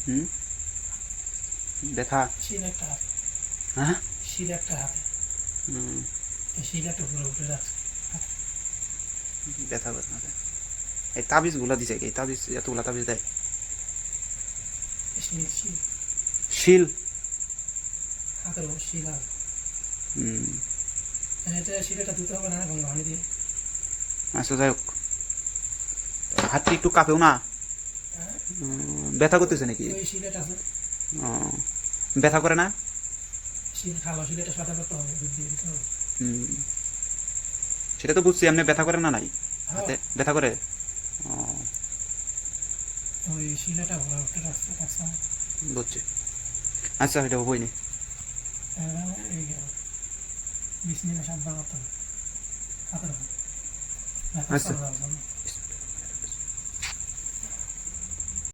হুম, ব্যথা। শিল একটা হাতে, হ্যাঁ। শিল একটা হাতে, হুম, এই শিল একটা উপরে উঠে রাখছে হাতে। ব্যথা ব্যথা। এই তাবিজ গুলা দিছে কি? তাবিজ এতগুলা তাবিজ দেয়? শিল শিল শিল। হাতের উপর শিল আছে। হুম। এটা শিল একটা ধুতে হবে না গঙ্গা পানি দিয়ে। আচ্ছা যাই হোক, হাতটি একটু কাঁপেও না? হ্যাঁ, ব্যথা করতেছে নাকি? ওই শিলেটা আছে, ও, ব্যথা করে না? শিল খালো শিলেটা সাথে করতে হবে, দুধ দিয়ে দিতে হবে। হুম, সেটা তো বুঝছি, এমনি ব্যথা করে না নাই? হ্যাঁ, হাতে ব্যথা করে? ও, ওই শিলেটা উপরে উঠে রাখছে রাখছে। বুঝছি। আচ্ছা এটা হবই নি। এই 20 মিনিট 7 বার করতে হবে হাতের উপর ব্যথা আচ্ছা। কমানোর জন্য।